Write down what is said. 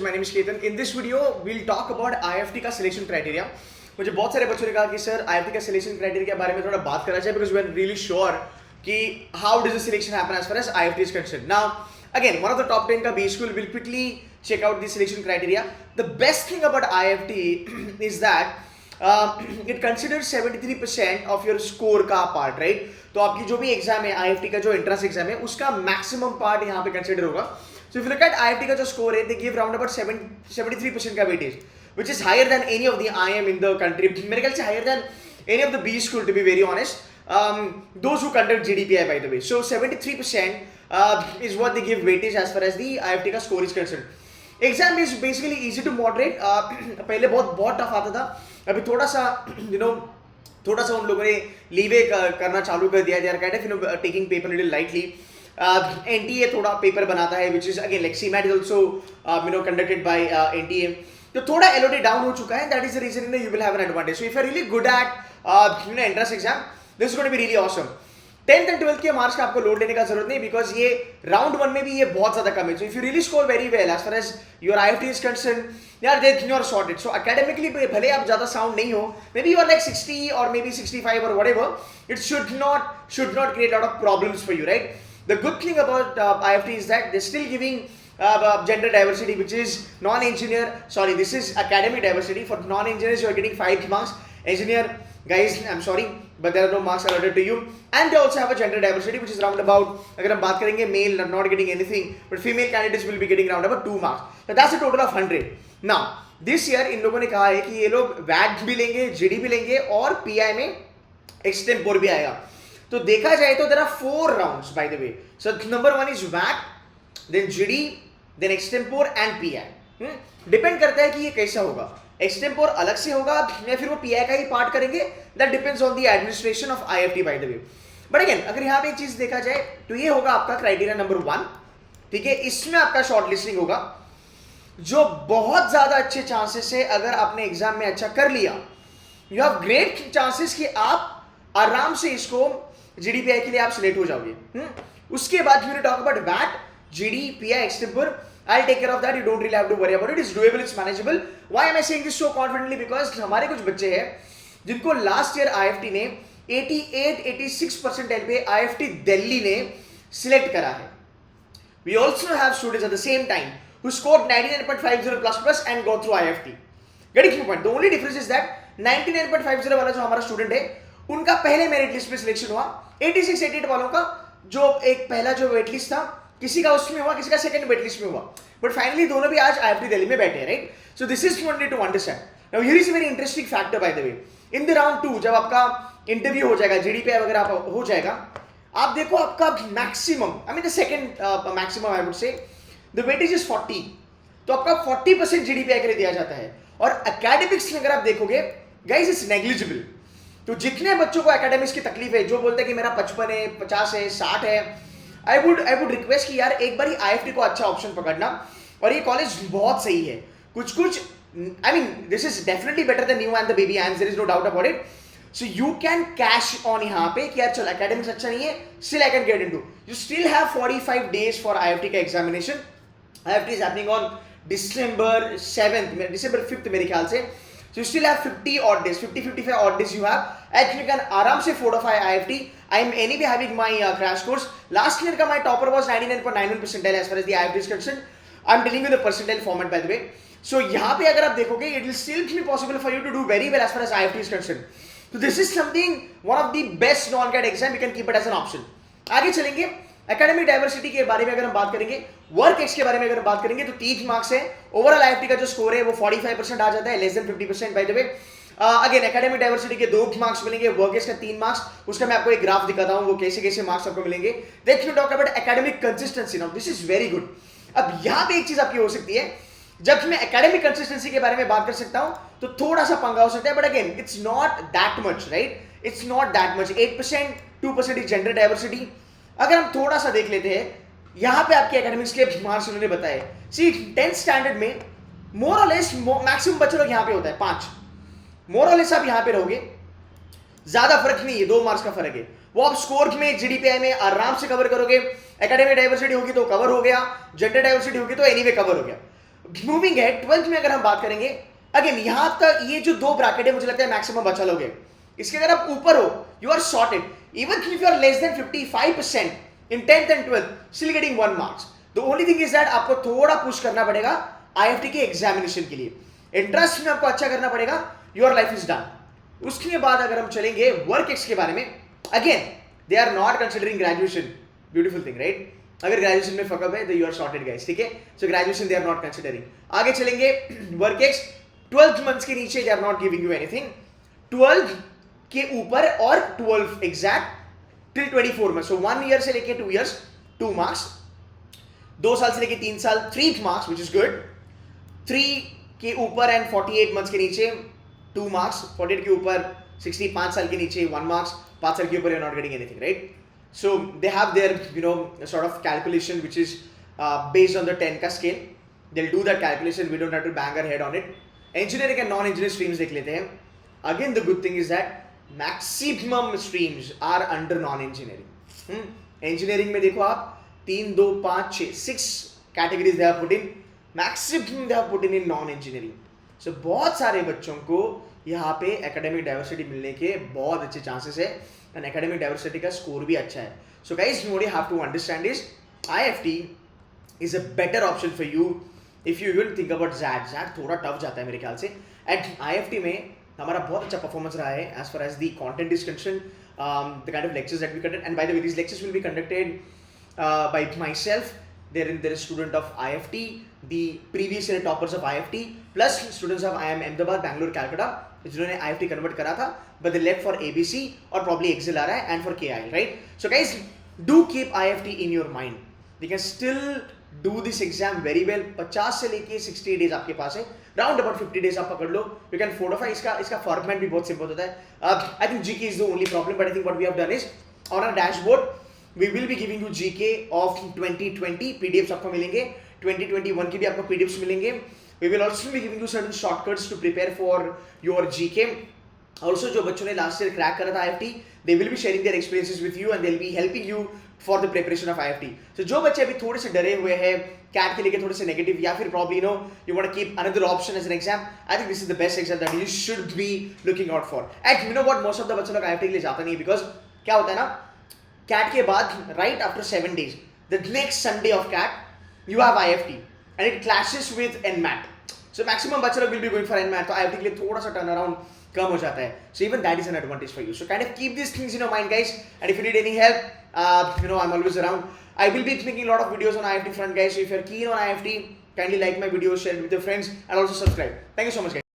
My name is Ketan. In this video, we'll talk about IFT का selection criteria. मुझे बहुत सारे बच्चों ने कहा कि सर IFT का सिलेक्शन क्राइटेरिया के बारे में थोड़ा बात करा जाए because we are really sure कि how does the selection happen as far as IFT is concerned. Now, again, one of the top 10 का B school will quickly check out the selection criteria. The best thing about IFT is that it considers 73% of your score का part, right? तो आपकी जो भी exam है IFT का जो entrance exam है उसका मैक्सिमम पार्ट यहाँ पे कंसिडर होगा. So if you look at IFT का जो स्कोर है, they give round about 73% का weightage, which is higher than any of the IM in the country. मेरे ख्याल से higher than any of the B school, to be very honest. Those who conduct GDPI, by the way. So 73% is what they give weightage as far as the IFT का score is concerned. Exam is basically easy to moderate. पहले बहुत tough आता था. अभी थोड़ा सा थोड़ा सा उन लोगों ने लीवे करना चालू कर दिया. They are kind of taking paper a little lightly. NTA थोड़ा पेपर बनाता है which is again like CMAT is also conducted by NTA. तो थोड़ा LOD डाउन हो चुका है. That is the reason you will have an advantage. So if you are really good at entrance exam, this is going to be really awesome. 10th and 12th के marks का आपको load लेने का जरूरत नहीं because ये round 1 में भी ये बहुत ज्यादा कम है. So if you really score very well as far as your IFT is concerned, यार then you are sorted. So academically भले आप ज्यादा sound नहीं हो, maybe you are like 60 or maybe 65 or whatever, it should not create a lot of problems for you, right? The good thing about IFT is that they're still giving gender diversity, which is non-engineer. Sorry, this is academic diversity. For non-engineers, you are getting 5 marks. Engineer guys, I'm sorry, but there are no marks allotted to you. And they also have a gender diversity, which is round about. अगर हम बात करेंगे, male not getting anything, but female candidates will be getting round about 2 marks. So that's a total of 100. Now, this year इन लोगों ने कहा है कि ये लोग WAT भी लेंगे, GD भी लेंगे और PI में extempore भी आएगा. तो देखा जाए तो there are 4 rounds by the way. So number 1 is VAT, then GD, then extempore and PI. Depend करता है कि ये कैसा होगा. एक्सटेम्पोर अलग से होगा या फिर वो PI का ही पार्ट करेंगे. That depends on the administration of IFT by the way. But again अगर यहाँ पे एक चीज देखा जाए तो ये होगा आपका क्राइटेरिया नंबर 1. ठीक है, इसमें आपका शॉर्ट लिस्टिंग होगा जो बहुत ज्यादा अच्छे चांसेस है. अगर आपने एग्जाम में अच्छा कर लिया, यू हैव ग्रेट चांसेस कि आप आराम से इसको GDPI के लिए आप सिलेक्ट हो जाओगे. उसके बाद you talk about VAT, GD, PI, extempore. I'll take care of that. You don't really have to worry about it. It's doable. It's manageable. Why am I saying this so confidently? Because हमारे कुछ बच्चे हैं जिनको last year IFT ने 88-86 percentile पे IFT Delhi ने select करा है. We also have students at the same time who scored 99.50 plus and go through IFT. Getting the point. The only difference is that 99.50 वाला जो हमारा स्टूडेंट है उनका पहले मेरिट लिस्ट में सिलेक्शन हुआ. 86-88 वालों का जो एक पहला जो वेट लिस्ट था किसी का उसमें हुआ, किसी का सेकंड वेट लिस्ट में हुआ. बट फाइनली दोनों भी आज IFT दिल्ली में बैठे हैं, right? So this is you need to understand. Now here is a very interesting factor by the way. In the round 2 जब आपका इंटरव्यू हो जाएगा, GDPI वगैरह हो जाएगा, आप देखो आपका maximum, I mean the second maximum I would say the weightage is 40. तो आपका 40% GDPI के लिए दिया जाता है. और एकेडमिक्स में अगर आप देखोगे गाइस इट्स नेग्लिजिबल. तो जितने बच्चों को एकेडमिक्स की तकलीफ है, जो बोलते हैं कि मेरा 55 है, 50 है, 60 है, आई वुड रिक्वेस्ट कि यार एक बार ही IFT को अच्छा ऑप्शन पकड़ना. और ये कॉलेज बहुत सही है. कुछ I mean this is definitely better than new and the baby and there is no doubt about it. So you can cash on यहाँ पे कि यार चल एकेडमिक्स अच्छा नहीं है, still I can get into. You still have 45 days for IFT का examination. IFT is happening on December 7th, December 5th मेरे ख्याल से. So you still have 50 odd days, 50-55 odd days you have. Actually, you can आराम से fortify IFT. I am anyway having my crash course. Last year का my topper was 99.91 percentile as far as the IFT is concerned. I am dealing with the percentile format by the way. So यहाँ पे अगर आप देखोगे, it will still be possible for you to do very well as far as IFT is concerned. So this is something, one of the best non-CAT exam. You can keep it as an option. आगे चलेंगे. Academic diversity के बारे में अगर हम बात करेंगे, work ex के बारे में अगर हम बात करेंगे तो 30 मार्क्स है. ओवरऑल IFT का जो स्कोर है वो 45% आ जाता है, less than 50% bye the way. Again academic diversity के 2 मार्क्स मिलेंगे, वर्क एक्स का 3 मार्क्स. उसका मैं आपको एक ग्राफ दिखाता हूं वो कैसे कैसे मार्क्स आपको मिलेंगे. Let's you talk about academic consistency. Now this is very good. अब यहां पे एक चीज आपकी हो सकती है, जब मैं एकेडमिक कंसिस्टेंसी के बारे में बात कर सकता हूं तो थोड़ा सा पंगा हो सकता है. But again it's not that much, right? It's not that much. 8%, 2% is gender diversity. अगर हम थोड़ा सा देख लेते हैं, यहां पे आपके एकेडमिक्स के मार्क्स उन्होंने बताए. सी 10th स्टैंडर्ड में मोर और लेस मैक्सिमम बच्चे लोग यहां पे होता है 5. मोर और लेस आप यहां पे रहोगे, ज्यादा फर्क नहीं है, 2 मार्क्स का फर्क है. वो आप स्कोर में GDPI में आराम से कवर करोगे. एकेडमिक डाइवर्सिटी होगी तो कवर हो गया, जेंडर डाइवर्सिटी होगी तो एनीवे कवर हो गया. मूविंग है 12th में अगर हम बात करेंगे, अगेन यहां तक ये जो दो ब्रैकेट है मुझे लगता है मैक्सिमम बचा लोगे। इसके अगर आप ऊपर हो you are sorted, even if you are less than 55% in 10th and 12th still getting 1 marks. The only thing is that आपको थोड़ा पुश करना पड़ेगा आईएफटी के एग्जामिनेशन के लिए, इंटरेस्ट में आपको अच्छा करना पड़ेगा, योर लाइफ इज डन। उसके बाद अगर हम चलेंगे वर्क एक्स के बारे में, again they are not considering graduation, beautiful thing right. अगर ग्रेजुएशन में फकअप है तो यू आर सॉर्टेड गाइस, ठीक है। So graduation they are not considering. आगे चलेंगे वर्क एक्स 12 मंथ्स के नीचे they are not giving you anything, 12 के ऊपर और 12 exact till 24 month, so 1 year से लेके 2 इयर्स 2 मार्क्स, 2 साल से लेके 3 साल 3 मार्क्स विच इज गुड, 3 के ऊपर एंड 48 मंथ्स के नीचे 2 मार्क्स, 48 के ऊपर 65 साल के नीचे 1 मार्क्स, 5 साल के ऊपर you're not getting anything, right? So they have their sort of calculation which is based on the 10 का scale. They'll do that calculation. We don't have to bang our head on it. Engineering and non-engineering streams देख लेते हैं. Again the good thing is that maximum streams are under non-engineering. Engineering में देखो आप 3, 2, 5, 6 categories they have put in. Maximum they have put in non-engineering. So बहुत सारे बच्चों को यहाँ पे एकेडमिक डाइवर्सिटी मिलने के बहुत अच्छे चांसेस है एंड एकेडमिक डाइवर्सिटी का स्कोर भी अच्छा है। So guys what you have to understand is IFT is a better option for you if you even think about jet. Jet थोड़ा टफ जाता है मेरे ख्याल से, एंड आईएफटी में हमारा बहुत अच्छा परफॉर्मेंस रहा है as far as the content is concern, the kind of lectures that we conduct, and by the way this lectures will be conducted by myself, there is student of IFT, the previous year toppers of IFT, plus students of IIM Ahmedabad, Bangalore, Calcutta, जिन्होंने IFT convert करा था, but they left for ABC or probably Excel आ रहा है and for KIL, right? So guys, do keep IFT in your mind. You can still do this exam very well. 50 से लेके 60 days आपके पास है, round about 50 days आप पकड़ लो, you can fortify। इसका format भी बहुत simple होता है। I think GK is the only problem, but I think what we have done is on our dashboard we will be giving you GK of 2020 PDFs आपको मिलेंगे, 2021 की भी आपको PDFs मिलेंगे। We will also be giving you certain shortcuts to prepare for your GK. Also जो बच्चों ने last year crack करा था IFT, they will be sharing their experiences with you and they'll be helping you for the preparation of IFT. So जो बच्चे अभी थोड़े से डरे हुए हैं CAT के लिए, थोड़े से negative, या फिर probably you want to keep another option as an exam, I think this is the best exam that you should be looking out for. And you know what, most of the बच्चों लोग IFT के लिए जाता नहीं है because क्या होता है ना, CAT के बाद right after 7 days, the next Sunday of CAT, you have IFT and it clashes with NMAT. So maximum बच्चे लोग will be going for NMAT, तो IFT के लिए थोड़ा सा turnaround कम हो जाता है. So even that is an advantage for you. So kind of keep these things in your mind, guys. And if you need any help, I'm always around. I will be making a lot of videos on IFT front, guys. So if you're keen on IFT, kindly like my videos, share it with your friends, and also subscribe. Thank you so much, guys.